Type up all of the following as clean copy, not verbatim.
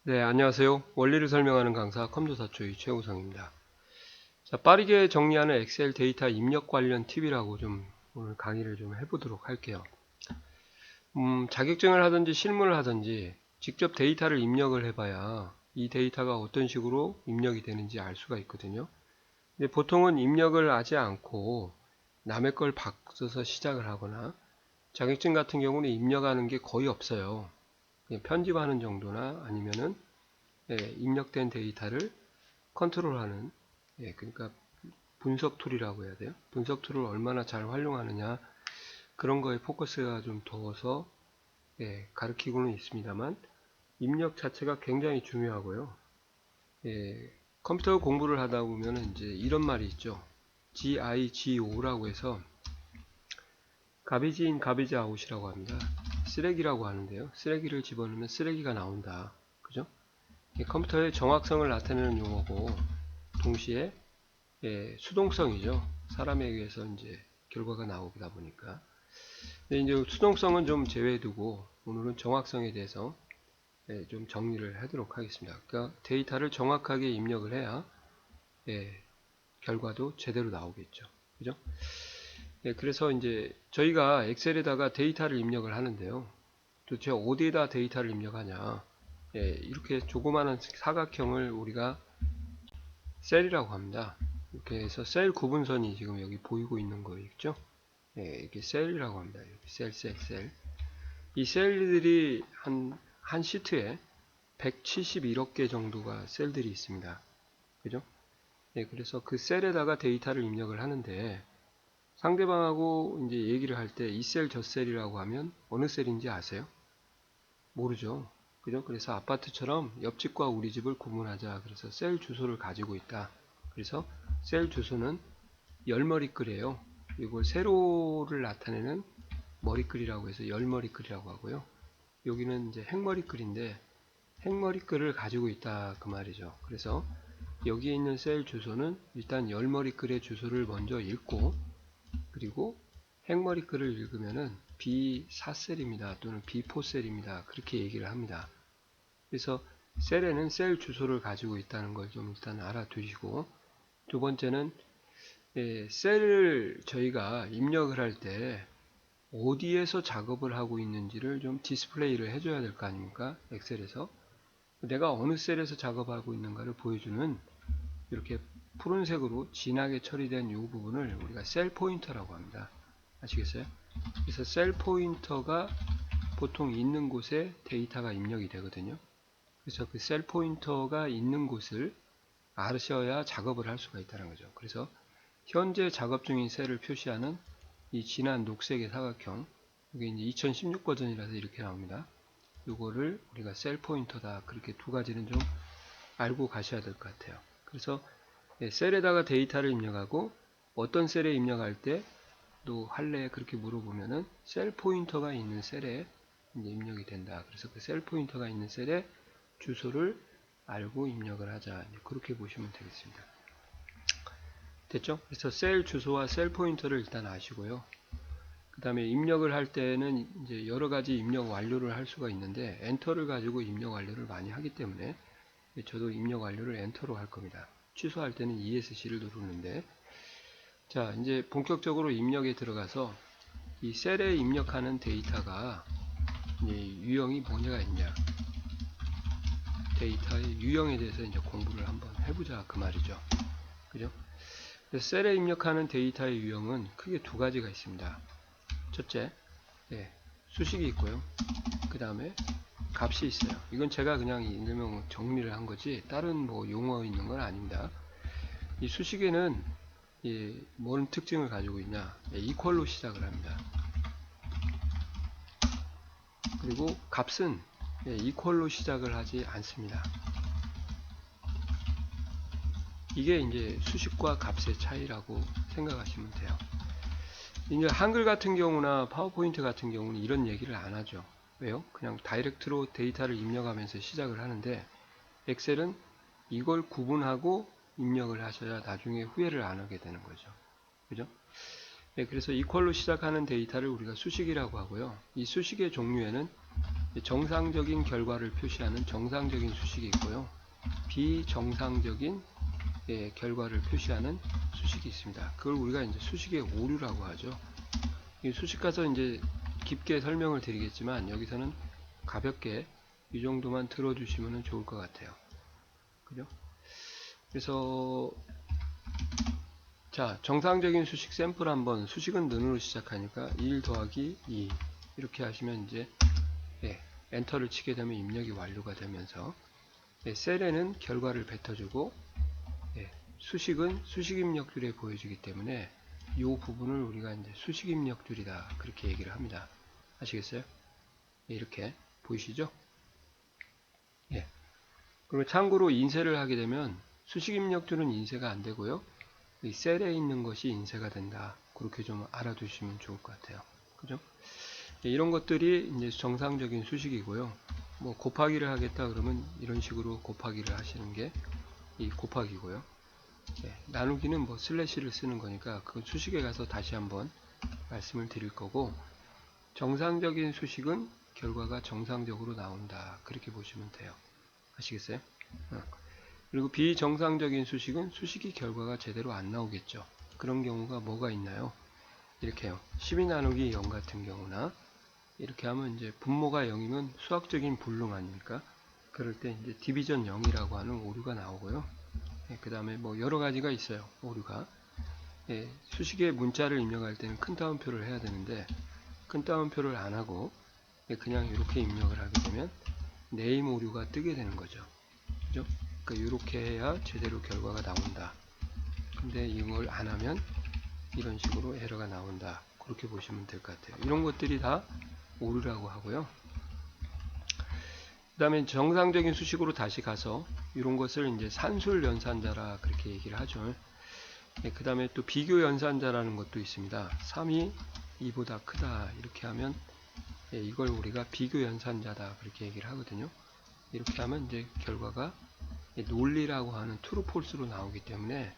네, 안녕하세요. 원리를 설명하는 강사 컴퓨터사초의 최우성입니다. 자, 빠르게 정리하는 엑셀 데이터 입력 관련 팁이라고 좀 오늘 강의를 좀 해보도록 할게요. 자격증을 하든지 실무를 하든지 직접 데이터를 입력을 해봐야 이 데이터가 어떤 식으로 입력이 되는지 알 수가 있거든요. 근데 보통은 입력을 하지 않고 남의 걸 바꿔서 시작을 하거나 자격증 같은 경우는 입력하는 게 거의 없어요. 그냥 편집하는 정도나 아니면은 입력된 데이터를 컨트롤하는, 그러니까 분석 툴이라고 해야 돼요. 분석 툴을 얼마나 잘 활용하느냐, 그런 거에 포커스가 좀 둬서 가르치고는 있습니다만, 입력 자체가 굉장히 중요하고요. 컴퓨터 공부를 하다 보면 이제 이런 말이 있죠. GIGO라고 해서 가비지 인 가비지 아웃이라고 합니다. 쓰레기라고 하는데요. 쓰레기를 집어넣으면 쓰레기가 나온다. 그죠? 컴퓨터의 정확성을 나타내는 용어고, 동시에 수동성이죠. 사람에 의해서 이제 결과가 나오다 보니까. 근데 이제 수동성은 좀 제외해두고 오늘은 정확성에 대해서 좀 정리를 하도록 하겠습니다. 그러니까 데이터를 정확하게 입력을 해야 결과도 제대로 나오겠죠. 그죠? 그래서 이제 저희가 엑셀에다가 데이터를 입력을 하는데요. 도대체 어디에다 데이터를 입력하냐? 이렇게 조그마한 사각형을 우리가 셀이라고 합니다. 이렇게 해서 셀 구분선이 지금 여기 보이고 있는 거 있죠? 이게 셀이라고 합니다. 이렇게 셀. 이 셀들이 한 시트에 171억 개 정도가 셀들이 있습니다. 그죠? 그래서 그 셀에다가 데이터를 입력을 하는데 상대방하고 이제 얘기를 할 때 이 셀 저 셀이라고 하면 어느 셀인지 아세요? 모르죠. 그죠? 그래서 아파트처럼 옆집과 우리 집을 구분하자. 그래서 셀 주소를 가지고 있다. 그래서 셀 주소는 열머리글이에요. 이걸 세로를 나타내는 머리글이라고 해서 열머리글이라고 하고요. 여기는 이제 행머리글인데 행머리글을 가지고 있다 그 말이죠. 그래서 여기에 있는 셀 주소는 일단 열머리글의 주소를 먼저 읽고, 그리고 행머리글을 읽으면은 B4셀입니다 또는 B4셀입니다 그렇게 얘기를 합니다. 그래서 셀에는 셀 주소를 가지고 있다는 걸 좀 일단 알아두시고, 두 번째는 셀을 저희가 입력을 할 때 어디에서 작업을 하고 있는지를 좀 디스플레이를 해줘야 될 거 아닙니까? 엑셀에서 내가 어느 셀에서 작업하고 있는가를 보여주는 이렇게 푸른색으로 진하게 처리된 이 부분을 우리가 셀 포인터라고 합니다. 아시겠어요? 그래서 셀 포인터가 보통 있는 곳에 데이터가 입력이 되거든요. 그래서 그 셀 포인터가 있는 곳을 아셔야 작업을 할 수가 있다는 거죠. 그래서 현재 작업 중인 셀을 표시하는 이 진한 녹색의 사각형, 이게 이제 2016 버전이라서 이렇게 나옵니다. 이거를 우리가 셀 포인터다. 그렇게 두 가지는 좀 알고 가셔야 될 것 같아요. 그래서 셀에다가 데이터를 입력하고 어떤 셀에 입력할 때 또 할래 그렇게 물어보면은 셀 포인터가 있는 셀에 이제 입력이 된다. 그래서 그 셀 포인터가 있는 셀에 주소를 알고 입력을 하자. 그렇게 보시면 되겠습니다. 됐죠? 그래서 셀 주소와 셀 포인터를 일단 아시고요. 그 다음에 입력을 할 때는 이제 여러 가지 입력 완료를 할 수가 있는데 엔터를 가지고 입력 완료를 많이 하기 때문에 저도 입력 완료를 엔터로 할 겁니다. 취소할 때는 ESC를 누르는데, 자 이제 본격적으로 입력에 들어가서 이 셀에 입력하는 데이터가 유형이 뭐냐가 있냐, 데이터의 유형에 대해서 이제 공부를 한번 해보자 그 말이죠. 그죠? 셀에 입력하는 데이터의 유형은 크게 두 가지가 있습니다. 첫째, 수식이 있고요. 그 다음에 값이 있어요. 이건 제가 그냥 일명 정리를 한 거지 다른 뭐 용어 있는 건 아닙니다. 이 수식에는 뭔 특징을 가지고 있냐, 이퀄로 시작을 합니다. 그리고 값은 이퀄로 시작을 하지 않습니다. 이게 이제 수식과 값의 차이라고 생각하시면 돼요. 이제 한글 같은 경우나 파워포인트 같은 경우는 이런 얘기를 안 하죠. 왜요? 그냥 다이렉트로 데이터를 입력하면서 시작을 하는데 엑셀은 이걸 구분하고 입력을 하셔야 나중에 후회를 안 하게 되는 거죠. 그죠? 그래서 이퀄로 시작하는 데이터를 우리가 수식이라고 하고요. 이 수식의 종류에는 정상적인 결과를 표시하는 정상적인 수식이 있고요. 비정상적인 결과를 표시하는 수식이 있습니다. 그걸 우리가 이제 수식의 오류라고 하죠. 이 수식 가서 이제 깊게 설명을 드리겠지만 여기서는 가볍게 이 정도만 들어주시면 좋을 것 같아요. 그죠? 그래서 자, 정상적인 수식 샘플 한번, 수식은 는으로 시작하니까 1 더하기 2 이렇게 하시면 이제 엔터를 치게 되면 입력이 완료가 되면서 셀에는 결과를 뱉어주고 수식은 수식 입력줄에 보여주기 때문에 이 부분을 우리가 이제 수식 입력줄이다 그렇게 얘기를 합니다. 아시겠어요? 이렇게 보이시죠? 예. 그리고 참고로 인쇄를 하게 되면 수식 입력줄은 인쇄가 안 되고요. 이 셀에 있는 것이 인쇄가 된다. 그렇게 좀 알아두시면 좋을 것 같아요. 그죠? 이런 것들이 이제 정상적인 수식이고요. 뭐 곱하기를 하겠다 그러면 이런 식으로 곱하기를 하시는 게 이 곱하기고요. 나누기는 뭐 슬래시를 쓰는 거니까 그 수식에 가서 다시 한번 말씀을 드릴 거고, 정상적인 수식은 결과가 정상적으로 나온다 그렇게 보시면 돼요. 아시겠어요? 그리고 비정상적인 수식은 수식이 결과가 제대로 안 나오겠죠. 그런 경우가 뭐가 있나요? 이렇게요. 12 나누기 0 같은 경우나 이렇게 하면 이제 분모가 0이면 수학적인 불능 아닙니까? 그럴 때 이제 디비전 0이라고 하는 오류가 나오고요. 그 다음에 뭐 여러 가지가 있어요. 오류가. 수식에 문자를 입력할 때는 큰 따옴표를 해야 되는데 큰 따옴표를 안 하고 그냥 이렇게 입력을 하게 되면 네임 오류가 뜨게 되는 거죠. 그죠? 그러니까 이렇게 해야 제대로 결과가 나온다. 근데 이걸 안 하면 이런 식으로 에러가 나온다. 그렇게 보시면 될 것 같아요. 이런 것들이 다 오류라고 하고요. 그 다음에 정상적인 수식으로 다시 가서 이런 것을 이제 산술 연산자라 그렇게 얘기를 하죠. 그 다음에 또 비교 연산자라는 것도 있습니다. 3이 2보다 크다 이렇게 하면 이걸 우리가 비교 연산자다 그렇게 얘기를 하거든요. 이렇게 하면 이제 결과가 논리라고 하는 true false로 나오기 때문에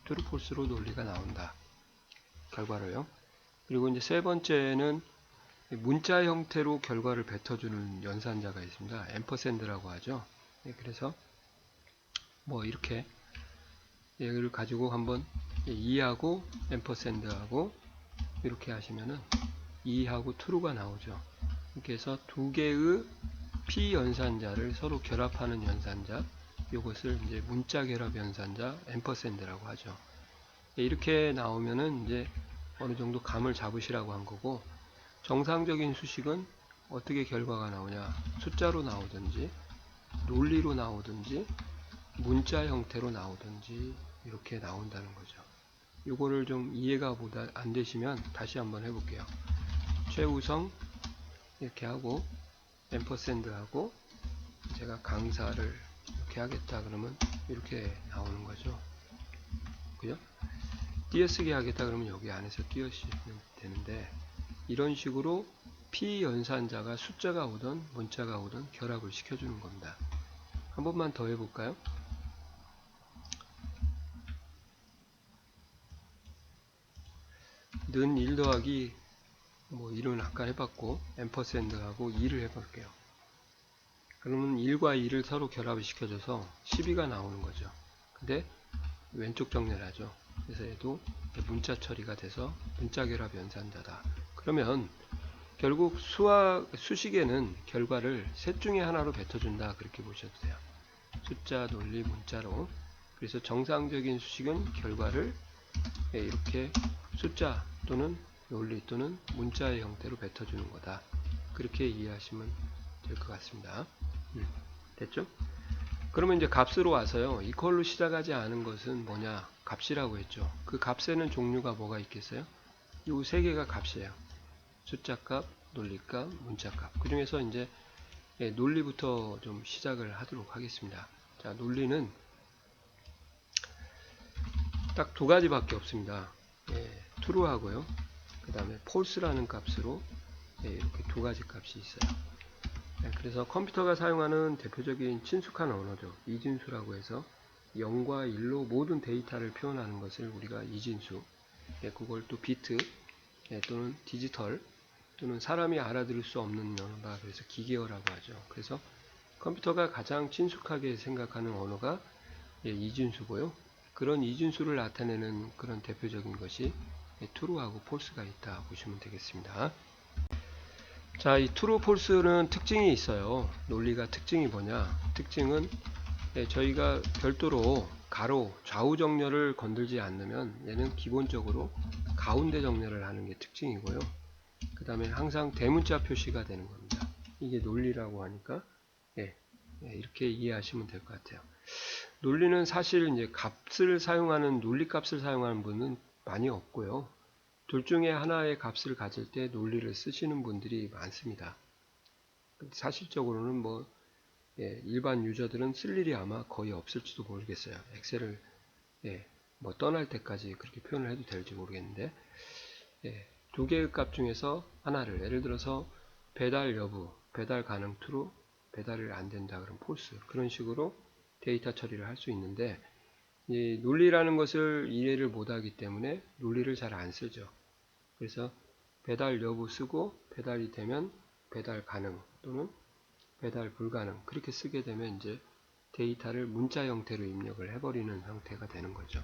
true false로 논리가 나온다. 결과로요. 그리고 이제 세 번째는 문자 형태로 결과를 뱉어주는 연산자가 있습니다. 앰퍼샌드라고 하죠. 그래서 뭐 이렇게 얘를 가지고 한번 2하고 앰퍼샌드하고 이렇게 하시면은 2하고 true가 나오죠. 이렇게 해서 두 개의 p 연산자를 서로 결합하는 연산자, 이것을 이제 문자 결합 연산자 앰퍼샌드라고 하죠. 이렇게 나오면은 이제 어느 정도 감을 잡으시라고 한 거고, 정상적인 수식은 어떻게 결과가 나오냐, 숫자로 나오든지 논리로 나오든지 문자 형태로 나오든지 이렇게 나온다는 거죠. 이거를 좀 이해가 안 되시면 다시 한번 해볼게요. 최우성 이렇게 하고 앰퍼샌드 하고 제가 강사를 이렇게 하겠다 그러면 이렇게 나오는 거죠. 그죠? 띄어쓰기 하겠다 그러면 여기 안에서 띄어쓰면 되는데, 이런 식으로 p 연산자가 숫자가 오든 문자가 오든 결합을 시켜주는 겁니다. 한 번만 더 해볼까요? 는 1 더하기 뭐 1은 아까 해봤고 앰퍼샌드하고 2를 해볼게요. 그러면 1과 2를 서로 결합을 시켜줘서 12가 나오는 거죠. 근데 왼쪽 정렬 하죠. 그래서 얘도 문자 처리가 돼서 문자 결합 연산자다. 그러면 결국 수식에는 결과를 셋 중에 하나로 뱉어준다 그렇게 보셔도 돼요. 숫자, 논리, 문자로. 그래서 정상적인 수식은 결과를 이렇게 숫자 또는 논리 또는 문자의 형태로 뱉어주는 거다. 그렇게 이해하시면 될 것 같습니다. 됐죠? 그러면 이제 값으로 와서요. 이퀄로 시작하지 않은 것은 뭐냐? 값이라고 했죠. 그 값에는 종류가 뭐가 있겠어요? 이 세 개가 값이에요. 숫자값, 논리값, 문자값. 그 중에서 이제 논리부터 좀 시작을 하도록 하겠습니다. 자, 논리는 딱 두 가지밖에 없습니다. true하고요. 그 다음에 false라는 값으로 이렇게 두 가지 값이 있어요. 그래서 컴퓨터가 사용하는 대표적인 친숙한 언어죠. 이진수라고 해서 0과 1로 모든 데이터를 표현하는 것을 우리가 이진수, 그걸 또 비트 또는 디지털 또는 사람이 알아들을 수 없는 언어다. 그래서 기계어라고 하죠. 그래서 컴퓨터가 가장 친숙하게 생각하는 언어가 이진수고요. 그런 이진수를 나타내는 그런 대표적인 것이 true하고 false가 있다 보시면 되겠습니다. 자, 이 true, false는 특징이 있어요. 논리가 특징이 뭐냐? 특징은 저희가 별도로 가로, 좌우 정렬을 건들지 않으면 얘는 기본적으로 가운데 정렬을 하는 게 특징이고요. 그 다음에 항상 대문자 표시가 되는 겁니다. 이게 논리라고 하니까 이렇게 이해하시면 될 것 같아요. 논리는 사실 이제 값을 사용하는 논리값을 사용하는 분은 많이 없고요. 둘 중에 하나의 값을 가질 때 논리를 쓰시는 분들이 많습니다. 사실적으로는 뭐 일반 유저들은 쓸 일이 아마 거의 없을지도 모르겠어요. 엑셀을 뭐 떠날 때까지 그렇게 표현을 해도 될지 모르겠는데 두 개의 값 중에서 하나를 예를 들어서 배달 여부, 배달 가능 true, 배달을 안 된다 그럼 false 그런 식으로 데이터 처리를 할 수 있는데 이 논리라는 것을 이해를 못하기 때문에 논리를 잘 안 쓰죠. 그래서 배달 여부 쓰고 배달이 되면 배달 가능 또는 배달 불가능 그렇게 쓰게 되면 이제 데이터를 문자 형태로 입력을 해버리는 형태가 되는 거죠.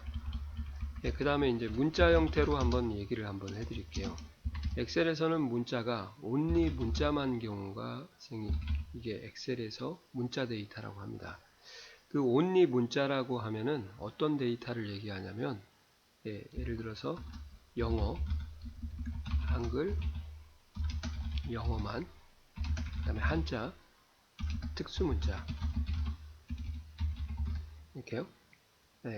그 다음에 이제 문자 형태로 한번 얘기를 한번 해드릴게요. 엑셀에서는 문자가 only 문자만 경우가 이게 엑셀에서 문자 데이터라고 합니다. 그 only 문자라고 하면은 어떤 데이터를 얘기하냐면 예를 들어서 영어, 한글, 영어만, 그 다음에 한자, 특수문자 이렇게요.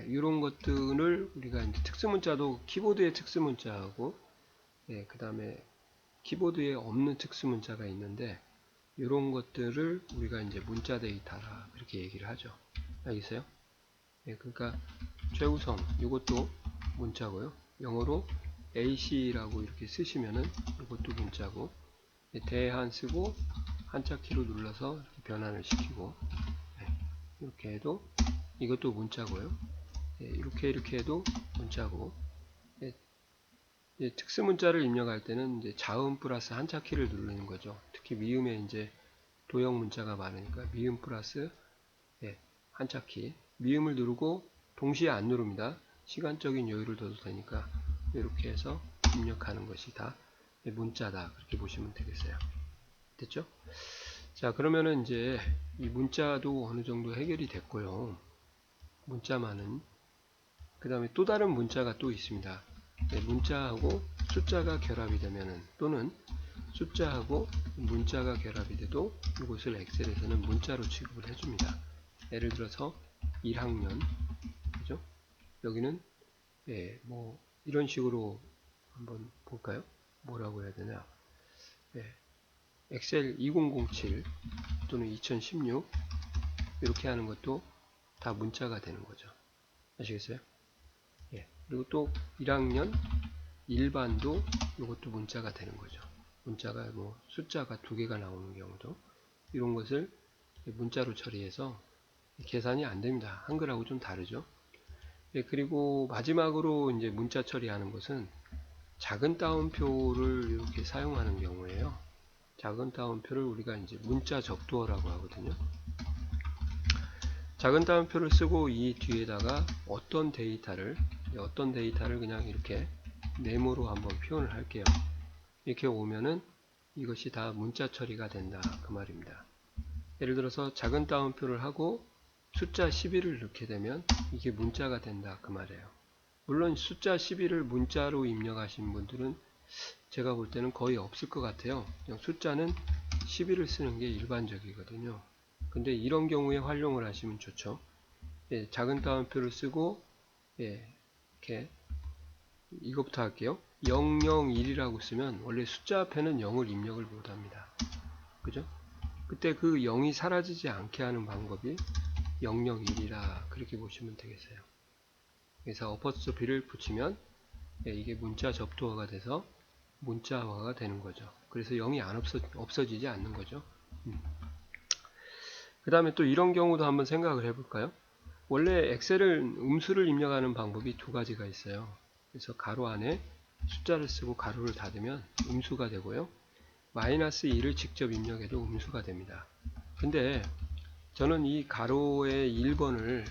이런 것들을 우리가 이제 특수문자도 키보드의 특수문자하고 그 다음에 키보드에 없는 특수문자가 있는데 이런 것들을 우리가 이제 문자 데이터라 그렇게 얘기를 하죠. 알겠어요? 그러니까 최우선 이것도 문자고요. 영어로 AC라고 이렇게 쓰시면은 이것도 문자고 대한 쓰고 한자 키로 눌러서 이렇게 변환을 시키고 이렇게 해도 이것도 문자고요. 이렇게 해도 문자고 특수 문자를 입력할 때는 이제 자음 플러스 한자 키를 누르는 거죠. 특히 미음에 이제 도형 문자가 많으니까 미음 플러스 한자 키 미음을 누르고 동시에 안 누릅니다. 시간적인 여유를 둬도 되니까 이렇게 해서 입력하는 것이 다 문자다 그렇게 보시면 되겠어요. 됐죠? 자 그러면은 이제 이 문자도 어느 정도 해결이 됐고요. 문자만은 그 다음에 또 다른 문자가 또 있습니다. 문자하고 숫자가 결합이 되면은 또는 숫자하고 문자가 결합이 돼도 이것을 엑셀에서는 문자로 취급을 해줍니다. 예를 들어서 1학년 그죠? 여기는 뭐 이런 식으로 한번 볼까요? 뭐라고 해야 되냐? 엑셀 2007 또는 2016 이렇게 하는 것도 다 문자가 되는 거죠. 아시겠어요? 그리고 또 1학년 일반도 이것도 문자가 되는 거죠. 문자가 뭐 숫자가 두 개가 나오는 경우도 이런 것을 문자로 처리해서 계산이 안 됩니다. 한글하고 좀 다르죠. 그리고 마지막으로 이제 문자 처리하는 것은 작은 따옴표를 이렇게 사용하는 경우에요. 작은 따옴표를 우리가 이제 문자 적두어라고 하거든요. 작은 따옴표를 쓰고 이 뒤에다가 어떤 데이터를 그냥 이렇게 네모로 한번 표현을 할게요. 이렇게 오면은 이것이 다 문자 처리가 된다 그 말입니다. 예를 들어서 작은 따옴표를 하고 숫자 11을 넣게 되면 이게 문자가 된다 그 말이에요. 물론 숫자 11을 문자로 입력하신 분들은 제가 볼 때는 거의 없을 것 같아요. 그냥 숫자는 11을 쓰는 게 일반적이거든요. 근데 이런 경우에 활용을 하시면 좋죠. 작은 따옴표를 쓰고 이렇게 이것부터 할게요. 001이라고 쓰면 원래 숫자 앞에는 0을 입력을 못합니다. 그죠? 그때 그 0이 사라지지 않게 하는 방법이 001이라 그렇게 보시면 되겠어요. 그래서 어퍼스토피를 붙이면 이게 문자 접두어가 돼서 문자화가 되는 거죠. 그래서 0이 안 없어지지 않는 거죠. 그 다음에 또 이런 경우도 한번 생각을 해볼까요? 원래 엑셀은 음수를 입력하는 방법이 두 가지가 있어요. 그래서 가로 안에 숫자를 쓰고 가로를 닫으면 음수가 되고요. 마이너스 2를 직접 입력해도 음수가 됩니다. 근데 저는 이 가로의 1번을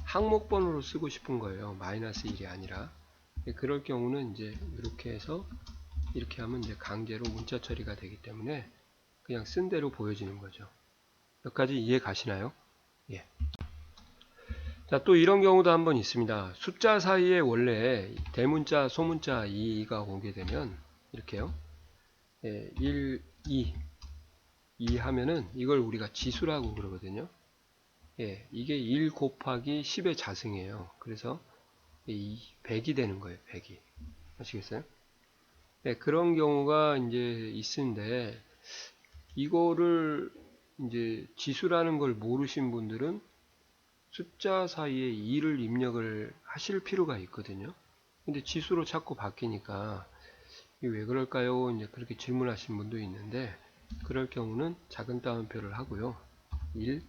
항목번호로 쓰고 싶은 거예요. 마이너스 1이 아니라. 그럴 경우는 이제 이렇게 해서 이렇게 하면 이제 강제로 문자 처리가 되기 때문에 그냥 쓴 대로 보여지는 거죠. 여기까지 이해 가시나요? 예. 자, 또 이런 경우도 한번 있습니다. 숫자 사이에 원래 대문자, 소문자 2가 오게 되면 이렇게요. 예, 1, 2 하면은 이걸 우리가 지수라고 그러거든요. 예, 이게 1 곱하기 10의 자승이에요. 그래서 100이 되는 거예요. 100이. 아시겠어요? 네, 그런 경우가 이제 있는데 이거를 이제 지수라는 걸 모르신 분들은 숫자 사이에 2를 입력을 하실 필요가 있거든요. 근데 지수로 자꾸 바뀌니까 이게 왜 그럴까요? 이제 그렇게 질문하신 분도 있는데 그럴 경우는 작은 따옴표를 하고요. 1,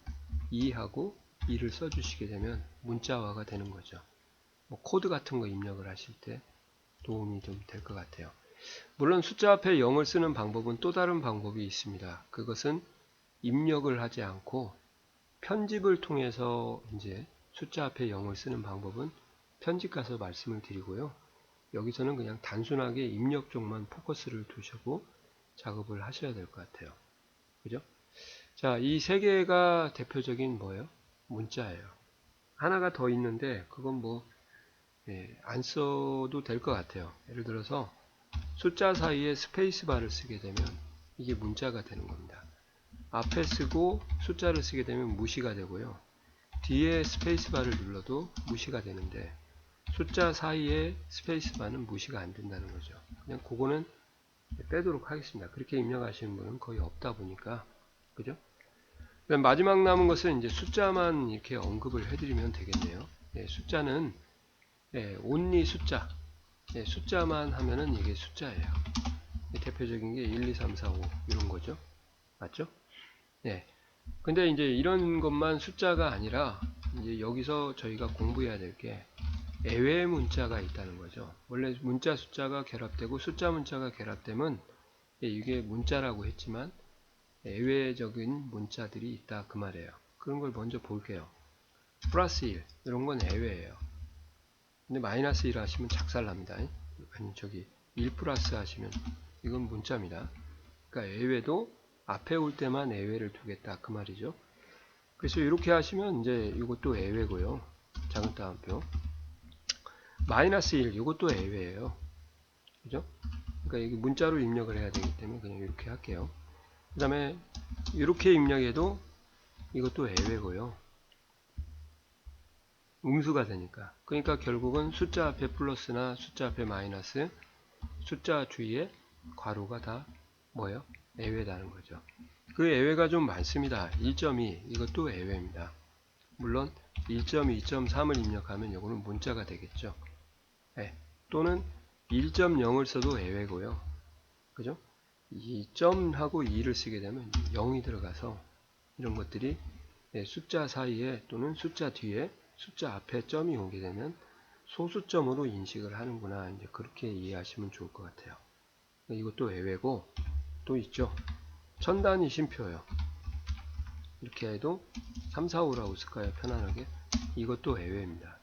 2하고 2를 써주시게 되면 문자화가 되는 거죠. 뭐 코드 같은 거 입력을 하실 때 도움이 좀 될 것 같아요. 물론 숫자 앞에 0을 쓰는 방법은 또 다른 방법이 있습니다. 그것은 입력을 하지 않고 편집을 통해서 이제 숫자 앞에 0을 쓰는 방법은 편집 가서 말씀을 드리고요. 여기서는 그냥 단순하게 입력 쪽만 포커스를 두시고 작업을 하셔야 될 것 같아요. 그죠? 자, 이 세 개가 대표적인 뭐예요? 문자예요. 하나가 더 있는데 그건 뭐 안 써도 될 것 같아요. 예를 들어서 숫자 사이에 스페이스바를 쓰게 되면 이게 문자가 되는 겁니다. 앞에 쓰고 숫자를 쓰게 되면 무시가 되고요. 뒤에 스페이스바를 눌러도 무시가 되는데 숫자 사이에 스페이스바는 무시가 안 된다는 거죠. 그냥 그거는 빼도록 하겠습니다. 그렇게 입력하시는 분은 거의 없다 보니까. 그죠? 마지막 남은 것은 이제 숫자만 이렇게 언급을 해드리면 되겠네요. 숫자는 only 숫자. 숫자만 하면은 이게 숫자예요. 대표적인 게 1, 2, 3, 4, 5 이런 거죠. 맞죠? 네. 근데 이제 이런 것만 숫자가 아니라 이제 여기서 저희가 공부해야 될 게 예외 문자가 있다는 거죠. 원래 문자 숫자가 결합되고 숫자 문자가 결합되면 이게 문자라고 했지만 예외적인 문자들이 있다 그 말이에요. 그런 걸 먼저 볼게요. 플러스 1 이런 건 예외예요. 근데 마이너스 1 하시면 작살납니다. 아니 저기 1 플러스 하시면 이건 문자입니다. 그러니까 예외도 앞에 올 때만 예외를 두겠다 그 말이죠. 그래서 이렇게 하시면 이제 이것도 예외고요. 작은 따옴표. 마이너스 1 이것도 예외예요. 그죠? 그러니까 이게 문자로 입력을 해야 되기 때문에 그냥 이렇게 할게요. 그 다음에 이렇게 입력해도 이것도 예외고요. 음수가 되니까. 그러니까 결국은 숫자 앞에 플러스나 숫자 앞에 마이너스, 숫자 주위에 괄호가 다 뭐예요? 예외다는 거죠. 그 예외가 좀 많습니다. 1.2 이것도 예외입니다. 물론 1.2, 2.3을 입력하면 이거는 문자가 되겠죠. 네. 또는 1.0을 써도 예외고요. 그죠? 이 점하고 2를 쓰게 되면 0이 들어가서 이런 것들이 숫자 사이에 또는 숫자 뒤에 숫자 앞에 점이 오게 되면 소수점으로 인식을 하는구나. 이제 그렇게 이해하시면 좋을 것 같아요. 이것도 예외고 또 있죠. 천단위 쉼표요. 이렇게 해도 3, 4, 5라고 쓸까요? 편안하게. 이것도 예외입니다.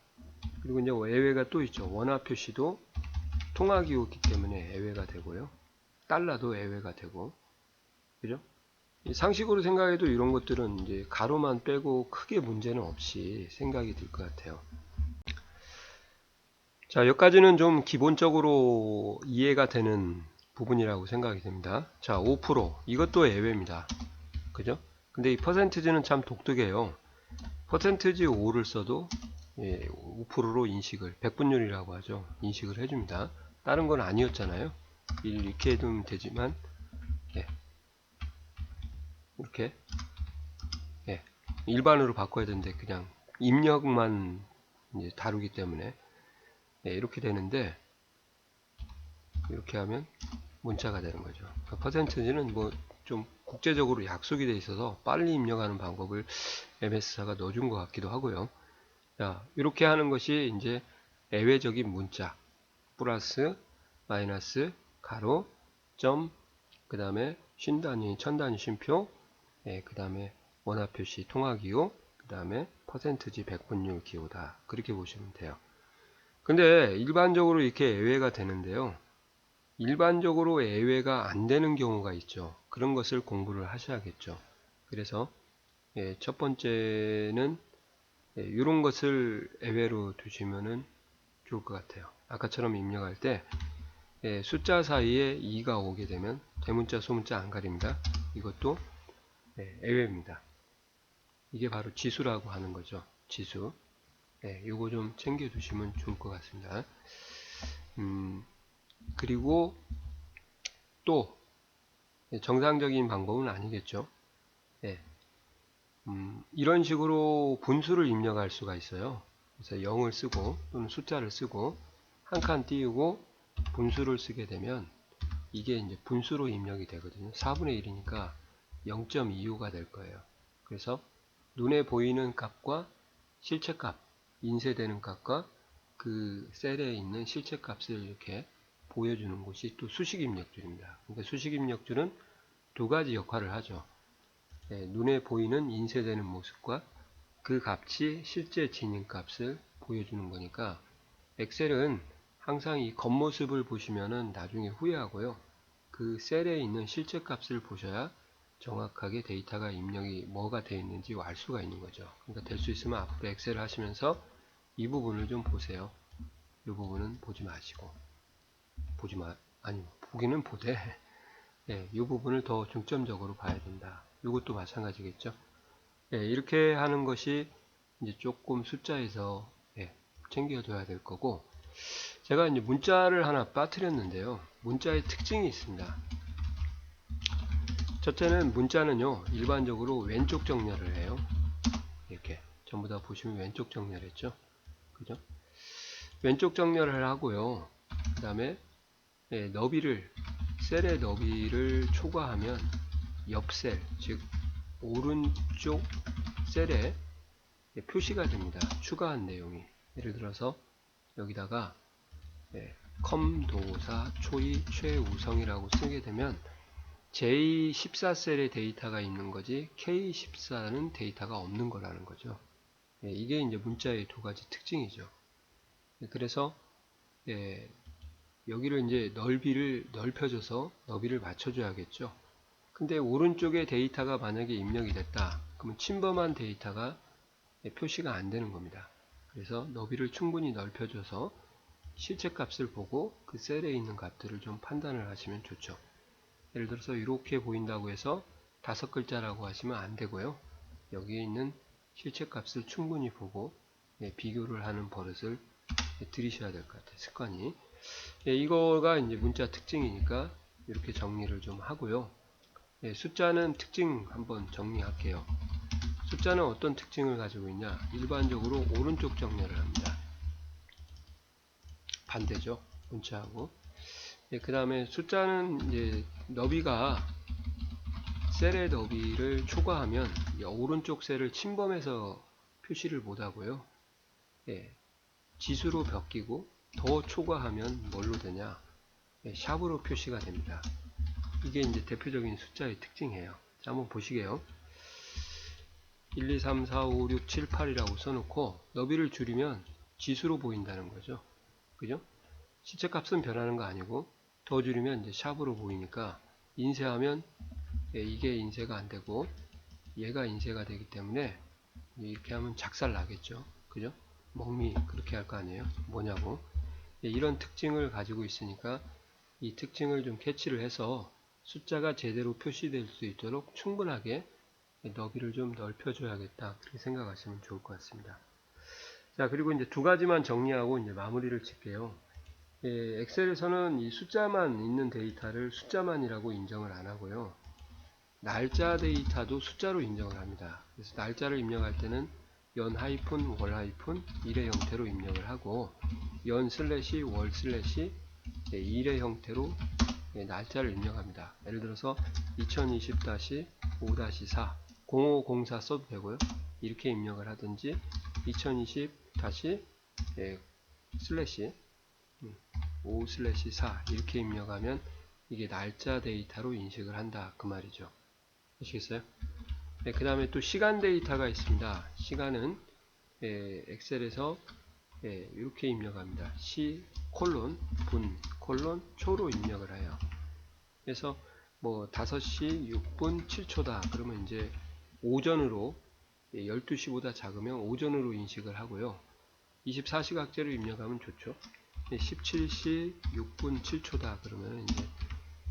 그리고 이제 예외가 또 있죠. 원화 표시도 통화기호기 때문에 예외가 되고요. 달러도 예외가 되고. 그죠? 상식으로 생각해도 이런 것들은 이제 가로만 빼고 크게 문제는 없이 생각이 들 것 같아요. 자, 여기까지는 좀 기본적으로 이해가 되는 부분이라고 생각이 됩니다. 자, 5% 이것도 예외입니다. 그죠? 근데 이 퍼센티지는 참 독특해요. 퍼센티지 5를 써도 5%로 인식을, 백분율이라고 하죠. 인식을 해줍니다. 다른 건 아니었잖아요. 이렇게 해두면 되지만 이렇게 일반으로 바꿔야 되는데 그냥 입력만 이제 다루기 때문에 이렇게 되는데 이렇게 하면 문자가 되는 거죠. 그러니까 퍼센티지는 뭐 좀 국제적으로 약속이 돼 있어서 빨리 입력하는 방법을 MS사가 넣어준 것 같기도 하고요. 자, 이렇게 하는 것이 이제 예외적인 문자 플러스 마이너스 가로 점 그 다음에 쉰단위, 천단위 쉼표, 그 다음에 원화 표시 통화기호, 그 다음에 퍼센트지 백분율 기호다. 그렇게 보시면 돼요. 근데 일반적으로 이렇게 예외가 되는데요. 일반적으로 예외가 안 되는 경우가 있죠. 그런 것을 공부를 하셔야겠죠. 그래서 첫 번째는 이런 것을 예외로 두시면은 좋을 것 같아요. 아까처럼 입력할 때 숫자 사이에 2가 오게 되면 대문자 소문자 안 가립니다. 이것도 예외입니다. 이게 바로 지수라고 하는 거죠. 지수. 요거 좀 챙겨 두시면 좋을 것 같습니다. 그리고 또 정상적인 방법은 아니겠죠. 이런 식으로 분수를 입력할 수가 있어요. 그래서 0을 쓰고 또는 숫자를 쓰고 한 칸 띄우고 분수를 쓰게 되면 이게 이제 분수로 입력이 되거든요. 4분의 1이니까 0.25가 될 거예요. 그래서 눈에 보이는 값과 실체값, 인쇄되는 값과 그 셀에 있는 실체값을 이렇게 보여주는 곳이 또 수식 입력줄입니다. 그러니까 수식 입력줄은 두 가지 역할을 하죠. 눈에 보이는 인쇄되는 모습과 그 값이 실제 지닌 값을 보여주는 거니까 엑셀은 항상 이 겉모습을 보시면은 나중에 후회하고요. 그 셀에 있는 실제 값을 보셔야 정확하게 데이터가 입력이 뭐가 되어 있는지 알 수가 있는 거죠. 그러니까 될 수 있으면 앞으로 엑셀을 하시면서 이 부분을 좀 보세요. 이 부분은 보지 마시고 보기는 보되 이 부분을 더 중점적으로 봐야 된다. 이것도 마찬가지겠죠. 이렇게 하는 것이 이제 조금 숫자에서 챙겨줘야 될 거고, 제가 이제 문자를 하나 빠뜨렸는데요. 문자의 특징이 있습니다. 첫째는 문자는요, 일반적으로 왼쪽 정렬을 해요. 이렇게 전부 다 보시면 왼쪽 정렬했죠. 그죠? 왼쪽 정렬을 하고요. 그 다음에 셀의 너비를 초과하면 옆 셀, 즉 오른쪽 셀에 표시가 됩니다. 추가한 내용이. 예를 들어서 여기다가 컴도사 초이 최우성이라고 쓰게 되면 J14셀의 데이터가 있는 거지 K14는 데이터가 없는 거라는 거죠. 이게 이제 문자의 두 가지 특징이죠. 그래서 여기를 이제 넓이를 넓혀줘서 너비를 맞춰줘야겠죠. 근데 오른쪽에 데이터가 만약에 입력이 됐다. 그러면 침범한 데이터가 표시가 안 되는 겁니다. 그래서 너비를 충분히 넓혀줘서 실체 값을 보고 그 셀에 있는 값들을 좀 판단을 하시면 좋죠. 예를 들어서 이렇게 보인다고 해서 5글자라고 하시면 안 되고요. 여기에 있는 실체 값을 충분히 보고 비교를 하는 버릇을 들이셔야 될 것 같아요. 습관이. 이거가 이제 문자 특징이니까 이렇게 정리를 좀 하고요. 숫자는 특징 한번 정리할게요. 숫자는 어떤 특징을 가지고 있냐? 일반적으로 오른쪽 정렬을 합니다. 반대죠. 문자하고. 그 다음에 숫자는 이제 너비가 셀의 너비를 초과하면 오른쪽 셀을 침범해서 표시를 못하고요. 지수로 바뀌고 더 초과하면 뭘로 되냐? 샵으로 표시가 됩니다. 이게 이제 대표적인 숫자의 특징이에요. 자, 한번 보시게요. 1, 2, 3, 4, 5, 6, 7, 8이라고 써놓고 너비를 줄이면 지수로 보인다는 거죠. 그죠? 실체값은 변하는 거 아니고 더 줄이면 이제 샵으로 보이니까 인쇄하면 이게 인쇄가 안 되고 얘가 인쇄가 되기 때문에 이렇게 하면 작살 나겠죠. 그죠? 먹미 그렇게 할 거 아니에요. 뭐냐고. 이런 특징을 가지고 있으니까 이 특징을 좀 캐치를 해서 숫자가 제대로 표시될 수 있도록 충분하게 너비를 좀 넓혀줘야겠다. 그렇게 생각하시면 좋을 것 같습니다. 자, 그리고 이제 두 가지만 정리하고 이제 마무리를 칠게요. 엑셀에서는 이 숫자만 있는 데이터를 숫자만이라고 인정을 안 하고요. 날짜 데이터도 숫자로 인정을 합니다. 그래서 날짜를 입력할 때는 연 하이픈 월 하이픈 일의 형태로 입력을 하고 연 슬래시 월 슬래시 일의 형태로 날짜를 입력합니다. 예를 들어서 2020-5-4 0504 써도 되고요. 이렇게 입력을 하든지 2020 슬래시 5/4 이렇게 입력하면 이게 날짜 데이터로 인식을 한다 그 말이죠. 아시겠어요? 네, 그 다음에 또 시간 데이터가 있습니다. 시간은 엑셀에서 이렇게 입력합니다. 시 콜론 분 콜론 초로 입력을 해요. 그래서 뭐 5시 6분 7초다 그러면 이제 오전으로 12시보다 작으면 오전으로 인식을 하고요. 24시각제로 입력하면 좋죠. 17시 6분 7초다 그러면 이제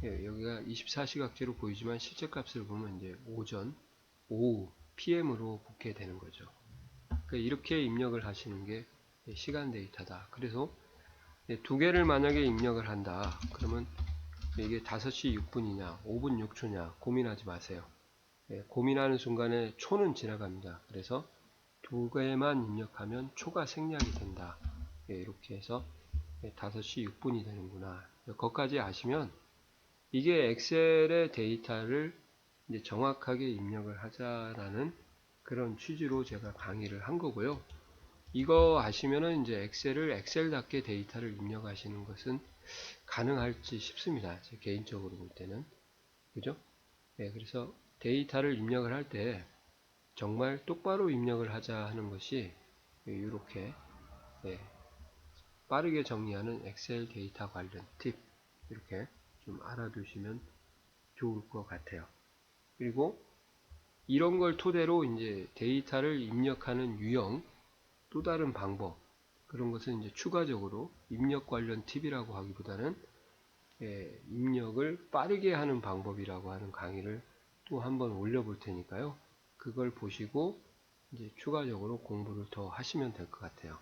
여기가 24시각제로 보이지만 실제 값을 보면 이제 오전, 오후, PM으로 붙게 되는 거죠. 그러니까 이렇게 입력을 하시는 게 시간 데이터다. 그래서 두 개를 만약에 입력을 한다. 그러면 이게 5시 6분이냐, 5분 6초냐 고민하지 마세요. 고민하는 순간에 초는 지나갑니다. 그래서 두 개만 입력하면 초가 생략이 된다. 이렇게 해서 5시 6분이 되는구나. 거기까지 아시면 이게 엑셀의 데이터를 이제 정확하게 입력을 하자라는 그런 취지로 제가 강의를 한 거고요. 이거 아시면은 이제 엑셀을 엑셀답게 데이터를 입력하시는 것은 가능할지 싶습니다. 제 개인적으로 볼 때는. 그죠? 그래서 데이터를 입력을 할 때 정말 똑바로 입력을 하자 하는 것이 이렇게 빠르게 정리하는 엑셀 데이터 관련 팁 이렇게 좀 알아두시면 좋을 것 같아요. 그리고 이런 걸 토대로 이제 데이터를 입력하는 유형 또 다른 방법 그런 것은 이제 추가적으로 입력 관련 팁이라고 하기보다는 입력을 빠르게 하는 방법이라고 하는 강의를 또 한번 올려볼 테니까요. 그걸 보시고 이제 추가적으로 공부를 더 하시면 될 것 같아요.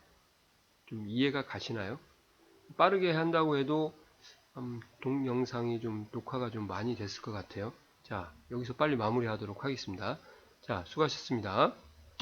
좀 이해가 가시나요? 빠르게 한다고 해도 동영상이 좀 녹화가 좀 많이 됐을 것 같아요. 자, 여기서 빨리 마무리하도록 하겠습니다. 자, 수고하셨습니다.